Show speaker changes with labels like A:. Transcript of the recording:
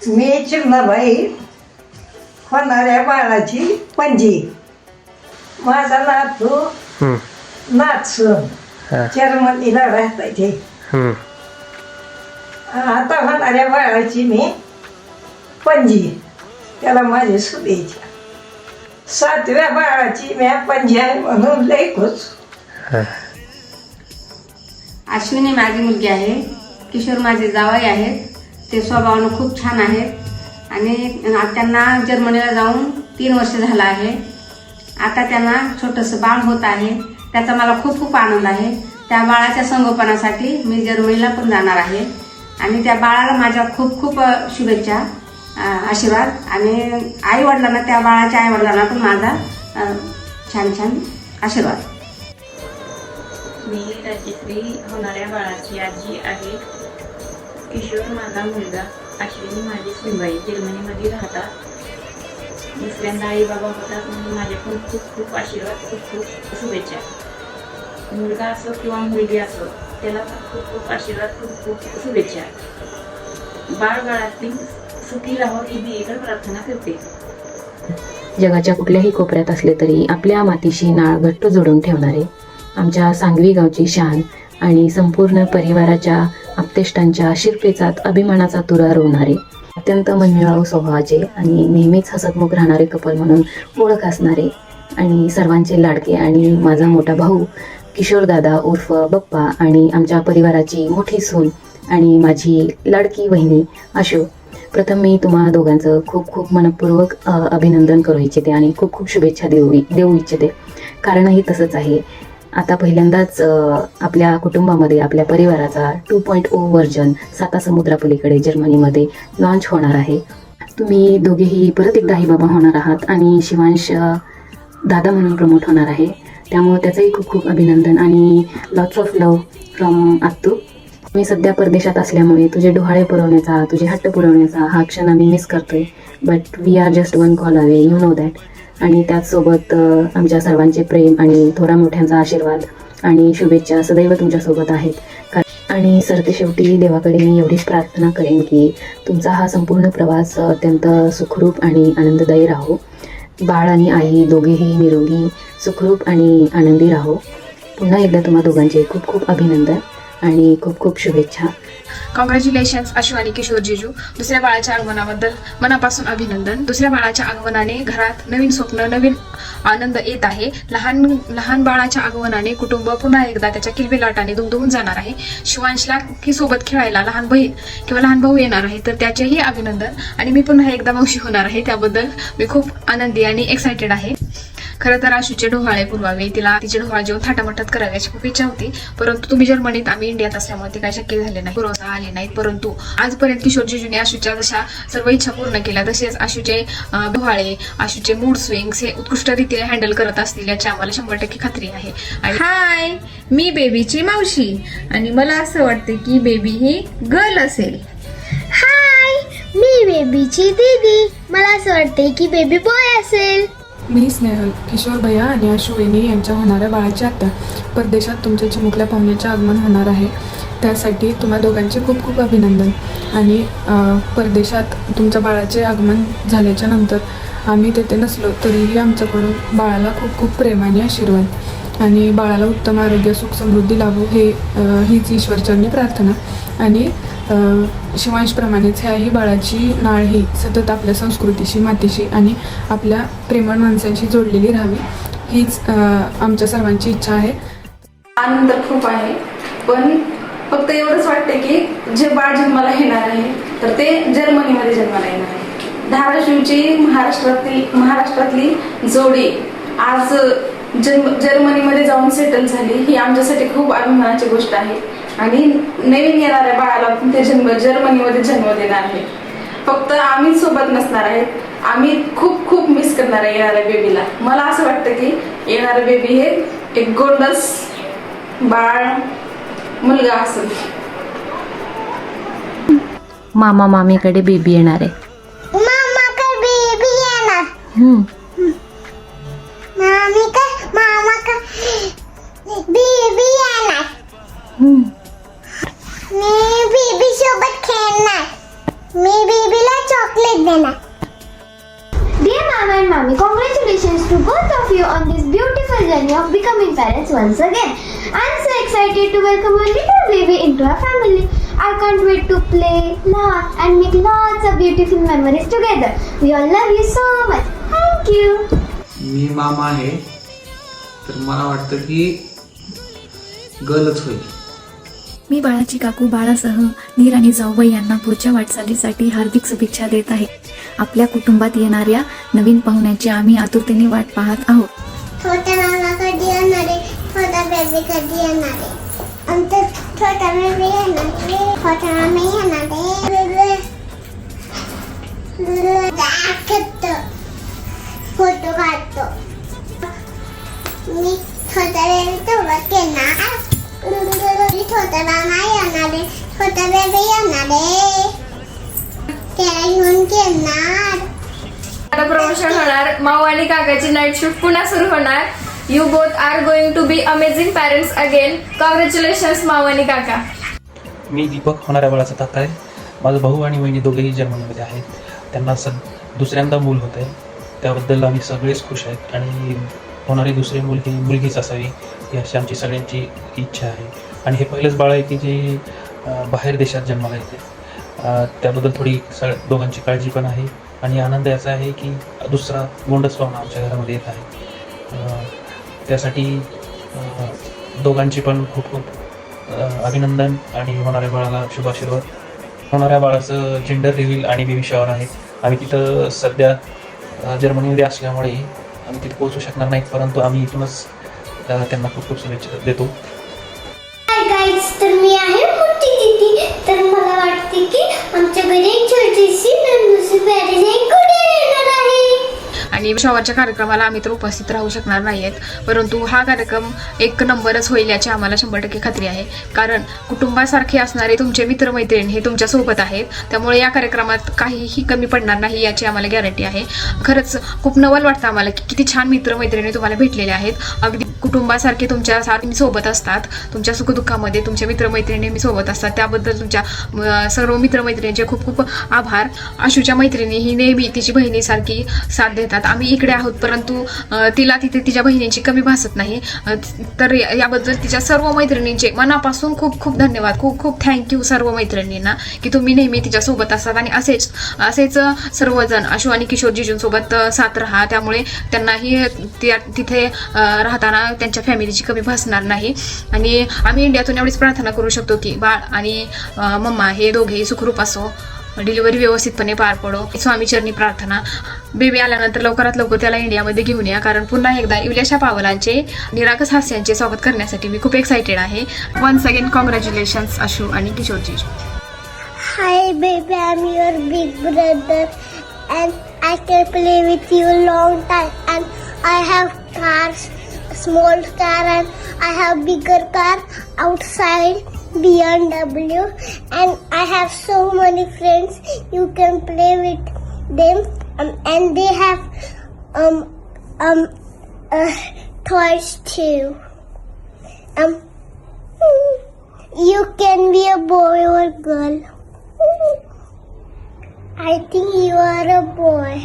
A: मी चिमणाबाई होणाऱ्या बाळाची पणजी. माझा नातू नाथसून जर्मनीला राहतायचे. आता होणाऱ्या बाळाची मी पणजी, त्याला माझी शुभेच्छा. 7व्या बाळाची मी पणजी आहे म्हणून लय खुश.
B: अश्विनी माझी मुलगी आहे, किशोर माझे जावई आहेत. ते स्वभावानं खूप छान आहेत आणि त्यांना जर्मनीला जाऊन 3 वर्ष झालं आहे. आता त्यांना छोटंसं बाळ होत आहे, त्याचा मला खूप खूप आनंद आहे. त्या बाळाच्या संगोपनासाठी मी जर्मनीला पण जाणार आहे आणि त्या बाळाला माझ्या खूप खूप शुभेच्छा, आशीर्वाद. आणि आई वडिलांना, त्या बाळाच्या आई वडिलांना पण माझा छान छान आशीर्वाद.
C: मी राजश्री होणाऱ्या बाळाची आजी आहे. किशोर माझा मुलगा, अश्विनी माझी सुनबाई जर्मनीमध्ये राहतात. दुसऱ्यांदा आई बाबा होतात म्हणून माझे पण खूप खूप आशीर्वाद, खूप खूप शुभेच्छा. मुलगा असो किंवा मुलगी असो, त्याला पण खूप खूप आशीर्वाद, खूप खूप शुभेच्छा. बाळातील सुखी राहो ही देवीकडे प्रार्थना करते.
D: जगाच्या कुठल्याही कोपऱ्यात असले तरी आपल्या मातीशी नाळ घट्ट जोडून ठेवणारे, आमच्या सांगवी गावची शान आणि संपूर्ण परिवाराच्या आप्तेष्टांच्या शिरपेचात अभिमानाचा तुरा रोवणारे, अत्यंत मनमिळावू स्वभावाचे आणि नेहमीच हसतमुख राहणारे कपल म्हणून ओळख असणारे आणि सर्वांचे लाडके आणि माझा मोठा भाऊ किशोरदादा उर्फ बप्पा आणि आमच्या परिवाराची मोठी सून आणि माझी लाडकी बहिणी आशू. प्रथम मी तुम्हा दोघांचं खूप खूप मनपूर्वक अभिनंदन करू इच्छिते आणि खूप खूप शुभेच्छा देऊ इच्छिते. कारणही तसंच आहे. आता पहिल्यांदाच आपल्या कुटुंबामध्ये आपल्या परिवाराचा 2.0 व्हर्जन 7 समुद्रापलीकडे जर्मनीमध्ये लॉन्च होणार आहे. तुम्ही दोघेही परत एकदा आई बाबा होणार आहात आणि शिवांश दादा म्हणून प्रमोट होणार आहे. त्यामुळे त्याचंही खूप खूप अभिनंदन आणि लॉट्स ऑफ लव्ह फ्रॉम आत्तू. मी सध्या परदेशात असल्यामुळे तुझे डोहाळे पुरवण्याचा, तुझे हट्ट पुरवण्याचा हा क्षण आम्ही मिस करतोय. But we are just 1 call away, you know that. आणि त्याचसोबत आमच्या सर्वांचे प्रेम आणि थोडा मोठ्यांचा आशीर्वाद आणि शुभेच्छा सदैव तुमच्यासोबत आहेत. आणि सरतेशेवटी देवाकडे मी एवढीच प्रार्थना करेन की तुमचा हा संपूर्ण प्रवास अत्यंत सुखरूप आणि आनंददायी राहो. बाळ आणि आई दोघेही निरोगी, सुखरूप आणि आनंदी राहो. पुन्हा एकदा तुम्हा दोघांचे खूप खूप अभिनंदन आणि खूप खूप शुभेच्छा.
E: कॉंग्रॅच्युलेशन्स आशू आणि किशोर जीजू. दुसऱ्या बाळाच्या आगमनाबद्दल मनापासून अभिनंदन. दुसऱ्या बाळाच्या आगमनाने घरात नवीन स्वप्न, नवीन आनंद येत आहे. लहान बाळाच्या आगमनाने कुटुंब पुन्हा एकदा त्याच्या किलबिलाटाने दुमदुमून जाणार आहे. शिवांशला की सोबत खेळायला लहान बहीण किंवा लहान भाऊ येणार आहे, तर त्याचेही अभिनंदन. आणि मी पुन्हा एकदा मावशी होणार आहे, त्याबद्दल मी खूप आनंदी आणि एक्सायटेड आहे. खरं तर आशूचे डोहाळे पुरवावे, तिला तिचे डोहाळे जेवण थाटामाटात करावे अशी खूप इच्छा होती. परंतु तुम्ही जर्मनीत, आम्ही इंडियात असल्यामुळे ते काही शक्य झाले नाही, पुरवता आले नाहीत. परंतु आजपर्यंत किशोर जीजूने आशूच्या जशा सर्व इच्छा पूर्ण केल्या, तसेच आशूचे डोहाळे, आशूचे मूड स्विंग्स हे उत्कृष्टरित्या हँडल करत असतील याची आम्हाला 100% खात्री आहे. आणि
F: हाय, मी बेबीची मावशी आणि मला असं वाटतं की बेबी ही गर्ल असेल.
G: हाय, मी बेबीची दीदी, मला असं वाटते की बेबी बॉय असेल.
H: मी स्नेहल, किशोर भैया आणि आशू वहिनी यांच्या होणाऱ्या बाळाची आत्या. परदेशात तुमच्या चिमुकल्या पाहुण्याचे आगमन होणार आहे, त्यासाठी तुम्हा दोघांचे खूप खूप अभिनंदन. आणि परदेशात तुमच्या बाळाचे आगमन झाल्याच्या नंतर आम्ही तेथे नसलो तरीही आमच्याकडून बाळाला खूप खूप प्रेम आणि आशीर्वाद आणि बाळाला उत्तम आरोग्य, सुख, समृद्धी लाभो हीच ईश्वरचरणी प्रार्थना. आणि शिवांशप्रमाणेच ह्याही बाळाची नाळ ही सतत आपल्या संस्कृतीशी, मातीशी आणि आपल्या प्रेमळ माणसांशी जोडलेली राहावी हीच आमच्या सर्वांची इच्छा आहे.
I: आनंद खूप आहे, पण फक्त एवढंच वाटते की जे बाळ जन्माला येणार आहे तर ते जर्मनीमध्ये जन्माला येणार आहे. धाराशिवची महाराष्ट्रातली जोडी आज जर्मनीमध्ये जाऊन सेटल झाली, ही आमच्यासाठी खूप अभिमानाची गोष्ट आहे. आणि नवीन येणाऱ्या बाळाला ते जर्मनीमध्ये जन्म देणार आहे. फक्त आम्हीच सोबत नसणार आहेत, आम्ही खूप खूप मिस करणार आहे येणाऱ्या बेबीला. मला असं वाटतं की येणारं बेबी हे एक गोंडस बाळ मुलगा असेल.
D: मामा मामीकडे बेबी येणार आहे.
G: मामाकडे बेबी येणार. मामाकडे बेबी येणार. मी बेबी सोबत खेळणार. मी बेबीला चॉकलेट देणार. Dear Mama and Mommy, congratulations to both of you on this beautiful journey of becoming parents once again. I'm so excited to welcome our little baby into our family. I can't wait to play, laugh and make lots of beautiful memories together. We all love you so much. Thank you.
J: मी मामा आहे, तर मला वाटतं की गर्लच होईल.
K: मी बाळाची काकू बाळासह नीर आणि जाऊबाई यांना पुढच्या वाटचालीसाठी हार्दिक शुभेच्छा देत आहे. आपल्या कुटुंबात येणाऱ्या नवीन पाहुण्यांची आम्ही आतुरतेने वाट पाहत आहोत.
G: छोट्या मामा कधी येणार आहे? छोटा बेबी कधी येणार आहे? आमचा छोटा बेबी येणार आहे. छोटा मामा येणार आहे. फोटो काढतो. मी छोटा बेबी सोबत येणार. छोटा मामा येणार आहे. छोटा बेबी येणार आहे. त्याला घेऊन येणार.
I: आता प्रमोशन होणार. माऊ आणि काकाची नाईट शिफ्ट पुन्हा सुरू होणार. You both are going to be amazing parents again. Congratulations माऊ आणि काका.
L: मी दीपक, होणाऱ्या बाळाचा काका आहे. माझा भाऊ आणि वहिनी दोघेही जर्मनीमध्ये आहेत. त्यांना दुसऱ्यांदा मूल होत आहे, त्याबद्दल आम्ही सगळेच खुश आहेत. आणि होणारी दुसरी मूल ही मुलगीच असावी ही अशी आमची सगळ्यांची इच्छा आहे. आणि हे पहिलंच बाळ आहे की जे बाहेर देशात जन्माला येते. त्याबद्दल थोडी दोघांची काळजी पण आहे. आणि आनंद याचा आहे की दुसरा गोंडस पाहुणा आमच्या घरामध्ये येत आहे. त्यासाठी दोघांची पण खूप खूप अभिनंदन आणि होणाऱ्या बाळाला शुभाशीर्वाद. होणाऱ्या बाळाचं जेंडर रिव्हील आणि बेबी शॉवर आहे. आम्ही तिथं सध्या जर्मनीमध्ये असल्यामुळे आम्ही तिथे पोहोचू शकणार नाहीत, परंतु आम्ही इथूनच त्यांना खूप खूप शुभेच्छा देतो.
G: हाय गाईज, तर मी आहे मोठी दीदी. तर मला वाटते की आमच्या घरी एक छोटीशी नन्हूशी प्यारीशी कुठे येणार आहे.
E: आणि शॉवरच्या कार्यक्रमाला आम्ही तर उपस्थित राहू शकणार नाहीत, परंतु हा कार्यक्रम एक नंबरच होईल याची आम्हाला 100% खात्री आहे. कारण कुटुंबासारखे असणारे तुमचे मित्रमैत्रीण हे तुमच्या सोबत आहेत, त्यामुळे या कार्यक्रमात काहीही कमी पडणार नाही याची आम्हाला गॅरंटी आहे. खरंच खूप नवल वाटतं आम्हाला की किती छान मित्रमैत्रिणी तुम्हाला भेटलेले आहेत. अगदी कुटुंबासारखे तुमच्या सारखी सोबत असतात. तुमच्या सुखदुःखामध्ये तुमच्या मित्रमैत्रिणी नेहमी सोबत असतात. त्याबद्दल तुमच्या सर्व मित्रमैत्रिणींचे खूप खूप आभार. आशूच्या मैत्रिणी ही नेहमी तिची बहिणीसारखी साथ देतात. आम्ही इकडे आहोत, परंतु तिला तिथे तिच्या बहिणींची कमी भासत नाही. तर याबद्दल तिच्या सर्व मैत्रिणींचे मनापासून खूप खूप धन्यवाद. खूप खूप थँक्यू सर्व मैत्रिणींना की तुम्ही नेहमी तिच्यासोबत असतात. आणि असेच सर्वजण आशू आणि किशोर जिजूंसोबत साथ राहा. त्यामुळे त्यांनाही तिथे राहताना त्यांच्या फॅमिलीची कमी भासणार नाही. आणि आम्ही इंडियातून एवढीच प्रार्थना करू शकतो की बाळ आणि मम्मा हे दोघेही सुखरूप असो, डिलिव्हरी व्यवस्थितपणे पार पडो. स्वामीचरणी प्रार्थना. बेबी आल्यानंतर लवकरात लवकर त्याला इंडियामध्ये घेऊन या, कारण पुन्हा एकदा इवल्याशा पावलांचे निरागस हास्यांचे स्वागत करण्यासाठी मी खूप एक्सायटेड आहे. वन्स अगेन कॉंग्रॅच्युलेशन्स आशू आणि किशोर जीजू.
G: Hi baby, I'm your big brother and I can play with you long time. And I have cars, small car and I have bigger car outside, BMW, and I have so many friends. You can play with them, and they have toys too. You can be a boy or girl. I think you are a boy.